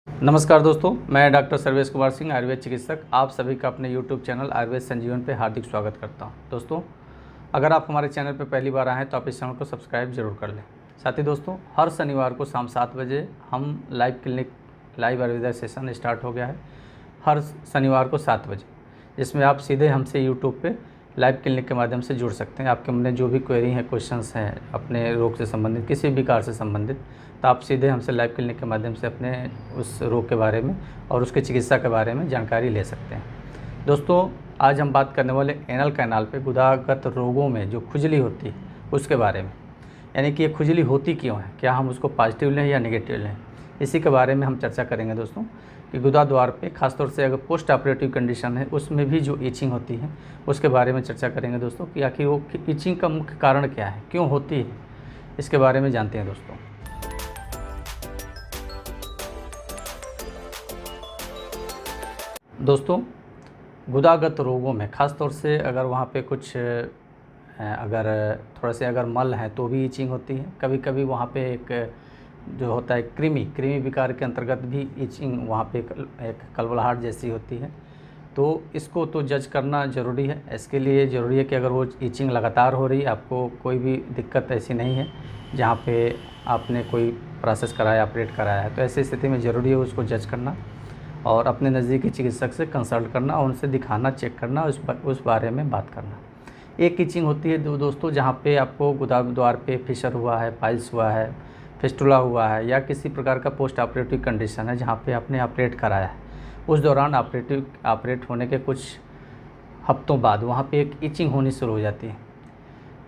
नमस्कार दोस्तों, मैं डॉक्टर सर्वेश कुमार सिंह, आयुर्वेद चिकित्सक, आप सभी का अपने यूट्यूब चैनल आयुर्वेद संजीवन पे हार्दिक स्वागत करता हूं। दोस्तों, अगर आप हमारे चैनल पे पहली बार आए हैं तो आप इस चैनल को सब्सक्राइब जरूर कर लें। साथ ही दोस्तों, हर शनिवार को शाम 7 बजे हम लाइव आयुर्वेदा सेशन स्टार्ट हो गया है। हर शनिवार को 7 बजे, जिसमें आप सीधे हमसे यूट्यूब पे लाइव क्लिनिक के माध्यम से जुड़ सकते हैं। आपके मन में जो भी क्वेरी है, क्वेश्चंस हैं अपने रोग से संबंधित, किसी भी विकार से संबंधित, तो आप सीधे हमसे लाइव क्लिनिक के माध्यम से अपने उस रोग के बारे में और उसके चिकित्सा के बारे में जानकारी ले सकते हैं। दोस्तों, आज हम बात करने वाले एनल कैनाल पे गुदागत रोगों में जो खुजली होती है उसके बारे में, यानी कि ये खुजली होती क्यों है, क्या हम उसको पॉजिटिव लें या नेगेटिव लें, इसी के बारे में हम चर्चा करेंगे दोस्तों। कि गुदा द्वार पे खासतौर से अगर पोस्ट ऑपरेटिव कंडीशन है उसमें भी जो ईचिंग होती है उसके बारे में चर्चा करेंगे दोस्तों, कि आखिर वो ईचिंग का मुख्य कारण क्या है, क्यों होती है, इसके बारे में जानते हैं दोस्तों। दोस्तों, गुदागत रोगों में ख़ास तौर से अगर वहाँ पे कुछ अगर थोड़ा से अगर मल है तो भी ईचिंग होती है। कभी कभी वहाँ पे एक जो होता है कृमि विकार के अंतर्गत भी ईचिंग वहाँ पे एक कलवलाहट जैसी होती है। तो इसको तो जज करना ज़रूरी है। इसके लिए ज़रूरी है कि अगर वो ईचिंग लगातार हो रही है, आपको कोई भी दिक्कत ऐसी नहीं है जहाँ पे आपने कोई प्रोसेस कराया, ऑपरेट कराया है, तो ऐसी स्थिति में ज़रूरी है उसको जज करना और अपने नज़दीकी चिकित्सक से कंसल्ट करना और उनसे दिखाना, चेक करना, उस बारे में बात करना। एक ईचिंग होती है दोस्तों जहाँ पे आपको गुदा द्वार पे फिशर हुआ है, पाइल्स हुआ है, फिस्टुला हुआ है, या किसी प्रकार का पोस्ट ऑपरेटिव कंडीशन है जहाँ पे आपने ऑपरेट कराया है। उस दौरान ऑपरेट होने के कुछ हफ्तों बाद वहाँ पे एक ईचिंग होनी शुरू हो जाती है।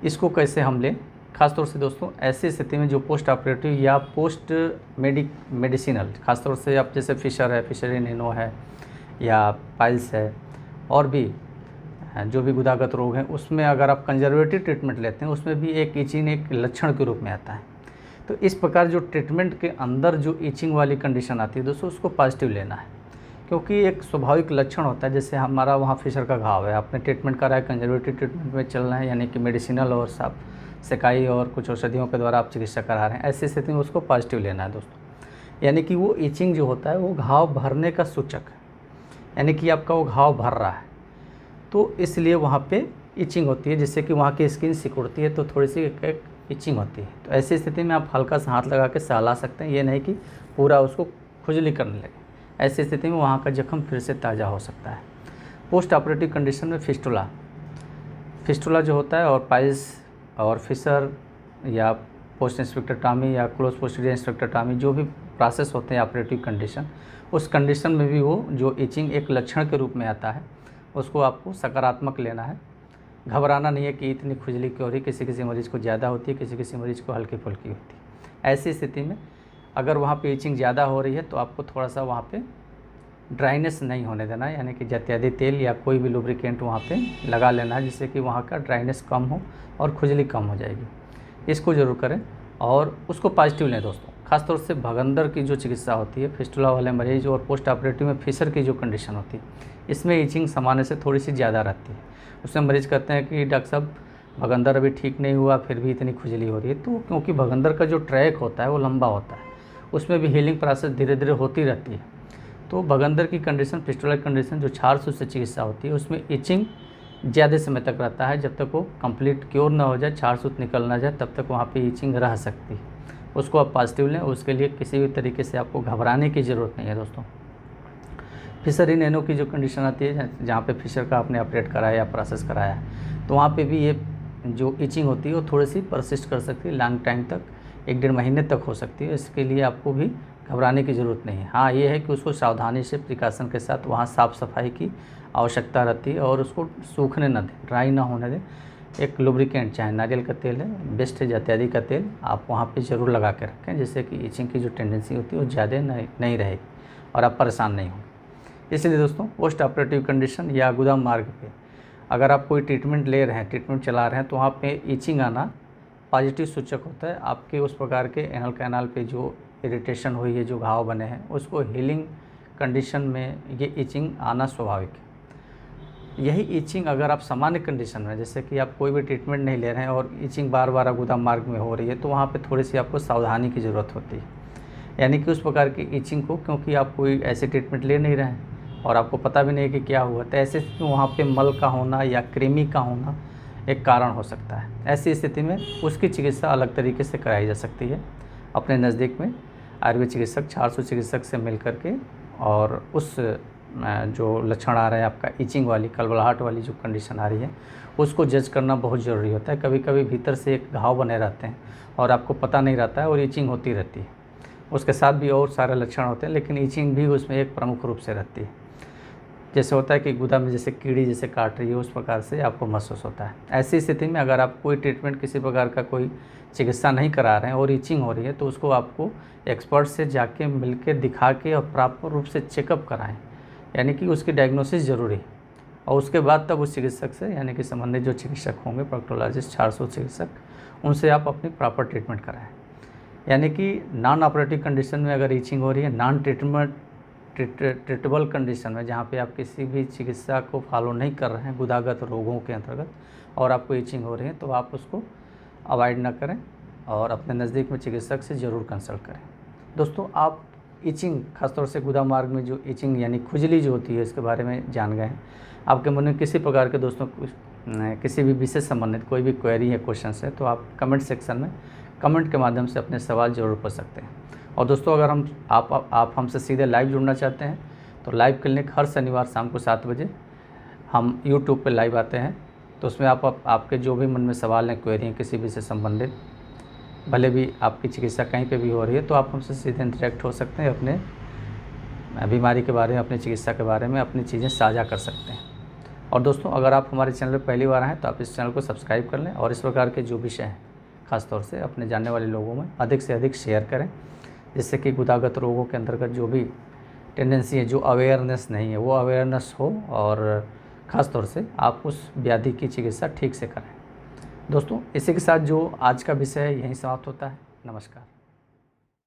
इसको कैसे हम लें? खासतौर से दोस्तों, ऐसी स्थिति में जो पोस्ट ऑपरेटिव या पोस्ट मेडिसिनल, खासतौर से आप जैसे फिशर है, फिशरिन इनो है, या पाइल्स है, और भी जो भी गुदागत रोग हैं, उसमें अगर आप कंजर्वेटिव ट्रीटमेंट लेते हैं उसमें भी एक ईचिंग एक लक्षण के रूप में आता है। तो इस प्रकार जो ट्रीटमेंट के अंदर जो ईचिंग वाली कंडीशन आती है दोस्तों, उसको पॉजिटिव लेना है, क्योंकि एक स्वाभाविक लक्षण होता है। जैसे हमारा वहाँ फिशर का घाव है, आपने ट्रीटमेंट करा है, कंजर्वेटिव ट्रीटमेंट में चल रहे हैं, यानी कि मेडिसिनल और साफ सेकाई और कुछ औषधियों के द्वारा आप चिकित्सा करा रहे हैं, ऐसी स्थिति में उसको पॉजिटिव लेना है दोस्तों। यानी कि वो ईचिंग जो होता है वो घाव भरने का सूचक है, यानी कि आपका वो घाव भर रहा है, तो इसलिए वहाँ पे ईचिंग होती है, जिससे कि वहाँ की स्किन सिकुड़ती है, तो थोड़ी सी एक ईचिंग होती है। तो ऐसी स्थिति में आप हल्का सा हाथ लगा के सहला सकते हैं, ये नहीं कि पूरा उसको खुजली करने लगे। ऐसी स्थिति में वहाँ का जख्म फिर से ताज़ा हो सकता है। पोस्ट ऑपरेटिव कंडीशन में फिस्टुला जो होता है, और पाइल्स और फिशर या पोस्ट इंस्पेक्टोटॉमी या क्लोज पोस्टीरियर इंस्पेक्टोटॉमी, जो भी प्रोसेस होते हैं ऑपरेटिव कंडीशन, उस कंडीशन में भी वो जो ईचिंग एक लक्षण के रूप में आता है उसको आपको सकारात्मक लेना है। घबराना नहीं है कि इतनी खुजली क्यों हो रही, किसी मरीज़ को ज़्यादा होती है, किसी मरीज़ को हल्की फुल्की होती है। ऐसी स्थिति में अगर वहाँ पे ईचिंग ज़्यादा हो रही है तो आपको थोड़ा सा वहाँ पे ड्राइनेस नहीं होने देना है, यानी कि जत्यादि तेल या कोई भी लुब्रिकेंट वहाँ पे लगा लेना है, जिससे कि वहाँ का ड्राइनेस कम हो और खुजली कम हो जाएगी। इसको ज़रूर करें और उसको पॉजिटिव लें दोस्तों। खासतौर से भगंदर की जो चिकित्सा होती है, फिस्टुला वाले मरीज और पोस्ट ऑपरेटिव में फिशर की जो कंडीशन होती है, इसमें ईचिंग सामान्य से थोड़ी सी ज़्यादा रहती है। उसमें मरीज़ कहते हैं कि डॉक्टर साहब भगंदर अभी ठीक नहीं हुआ, फिर भी इतनी खुजली हो रही है। तो क्योंकि भगंदर का जो ट्रैक होता है वो लंबा होता है, उसमें भी हीलिंग प्रोसेस धीरे धीरे होती रहती है। तो भगंदर की कंडीशन, फिस्टुला कंडीशन जो 400 से चिकित्सा होती है, उसमें ईचिंग ज़्यादा समय तक रहता है। जब तक वो कंप्लीट क्योर ना हो जाए, 400 निकल ना जाए, तब तक वहाँ पे ईचिंग रह सकती है। उसको आप पॉजिटिव लें, उसके लिए किसी भी तरीके से आपको घबराने की ज़रूरत नहीं है दोस्तों। फिशर इनो की जो कंडीशन आती है, जहाँ पे फिशर का आपने ऑपरेट कराया या प्रोसेस कराया है, तो वहाँ पे भी ये जो ईचिंग होती है वो थोड़ी सी परसिस्ट कर सकती है, लॉन्ग टाइम तक, 1-1.5 महीने तक हो सकती है। इसके लिए आपको भी घबराने की ज़रूरत नहीं है। हाँ, ये है कि उसको सावधानी से, प्रिकॉशन के साथ वहाँ साफ़ सफाई की आवश्यकता रहती है और उसको सूखने ना दें, ड्राई ना होने दें। एक लुब्रिकेंट, चाहे नारियल का तेल है, बेस्ट है, इत्यादि का तेल आप वहाँ पे ज़रूर लगा के रखें, जिससे कि ईचिंग की जो टेंडेंसी होती है वो ज़्यादा नहीं रहेगी और आप परेशान नहीं होंगे। इसलिए दोस्तों, पोस्ट ऑपरेटिव कंडीशन या गुदा मार्ग पे अगर आप कोई ट्रीटमेंट ले रहे हैं, ट्रीटमेंट चला रहे हैं, तो वहाँ पे ईचिंग आना पॉजिटिव सूचक होता है। आपके उस प्रकार के एनल कैनाल पे जो इरिटेशन हुई है, जो घाव बने हैं, उसको हीलिंग कंडीशन में ये ईचिंग आना स्वाभाविक है। यही ईचिंग अगर आप सामान्य कंडीशन में, जैसे कि आप कोई भी ट्रीटमेंट नहीं ले रहे हैं और ईचिंग बार बार गुदा मार्ग में हो रही है, तो वहाँ पे थोड़ी सी आपको सावधानी की ज़रूरत होती है। यानी कि उस प्रकार की ईचिंग को, क्योंकि आप कोई ऐसे ट्रीटमेंट ले नहीं रहे हैं और आपको पता भी नहीं कि क्या हुआ, तो ऐसे स्थिति में वहाँ पे मल का होना या कृमि का होना एक कारण हो सकता है। ऐसी स्थिति में उसकी चिकित्सा अलग तरीके से कराई जा सकती है अपने नज़दीक में आयुर्वेद चिकित्सक, 400 चिकित्सक से मिल कर के, और उस जो लक्षण आ रहा है आपका ईचिंग वाली, कलबलाहट वाली जो कंडीशन आ रही है, उसको जज करना बहुत ज़रूरी होता है। कभी कभी भीतर से एक घाव बने रहते हैं और आपको पता नहीं रहता है और ईचिंग होती रहती है, उसके साथ भी और सारे लक्षण होते हैं, लेकिन ईचिंग भी उसमें एक प्रमुख रूप से रहती है। जैसे होता है कि गुदा में जैसे कीड़ी जैसे काट रही है, उस प्रकार से आपको महसूस होता है। ऐसी स्थिति में अगर आप कोई ट्रीटमेंट, किसी प्रकार का कोई चिकित्सा नहीं करा रहे हैं और ईचिंग हो रही है, तो उसको आपको एक्सपर्ट से जाके मिल के दिखा के और प्रॉपर रूप से चेकअप कराएं, यानी कि उसकी डायग्नोसिस ज़रूरी है। और उसके बाद तब उस चिकित्सक से, यानी कि संबंधित जो चिकित्सक होंगे, प्रोक्टोलॉजिस्ट, 400 चिकित्सक, उनसे आप अपनी प्रॉपर ट्रीटमेंट कराएं। यानी कि नॉन ऑपरेटिव कंडीशन में अगर ईचिंग हो रही है, नॉन ट्रीटेबल कंडीशन में, जहाँ पे आप किसी भी चिकित्सा को फॉलो नहीं कर रहे हैं गुदागत रोगों के अंतर्गत, और आपको ईचिंग हो रही है, तो आप उसको अवॉइड ना करें और अपने नज़दीक में चिकित्सक से ज़रूर कंसल्ट करें। दोस्तों, आप ईचिंग, खासतौर से गुदा मार्ग में जो ईचिंग यानी खुजली जो होती है, इसके बारे में जान गए हैं। आपके मन में किसी प्रकार के दोस्तों किसी भी विषय संबंधित कोई भी क्वेरी है, क्वेश्चन है, तो आप कमेंट सेक्शन में कमेंट के माध्यम से अपने सवाल ज़रूर पूछ सकते हैं। और दोस्तों, अगर आप हमसे सीधे लाइव जुड़ना चाहते हैं तो लाइव क्लिनिक हर शनिवार शाम को 7 बजे हम यूट्यूब पे लाइव आते हैं। तो उसमें आपके जो भी मन में सवाल हैं, क्वेरी हैं किसी भी से संबंधित, भले भी आपकी चिकित्सा कहीं पे भी हो रही है, तो आप हमसे सीधे इंटरेक्ट हो सकते हैं, अपने बीमारी के बारे में, अपनी चिकित्सा के बारे में अपनी चीज़ें साझा कर सकते हैं। और दोस्तों, अगर आप हमारे चैनल पर पहली बार आए तो आप इस चैनल को सब्सक्राइब कर लें और इस प्रकार के जो विषय हैं ख़ासतौर से अपने जानने वाले लोगों में अधिक से अधिक शेयर करें, जिससे कि गुदागत रोगों के अंतर्गत जो भी टेंडेंसी है, जो अवेयरनेस नहीं है, वो अवेयरनेस हो और ख़ास तौर से आप उस व्याधि की चिकित्सा ठीक से करें। दोस्तों, इसी के साथ जो आज का विषय है यहीं समाप्त होता है। नमस्कार।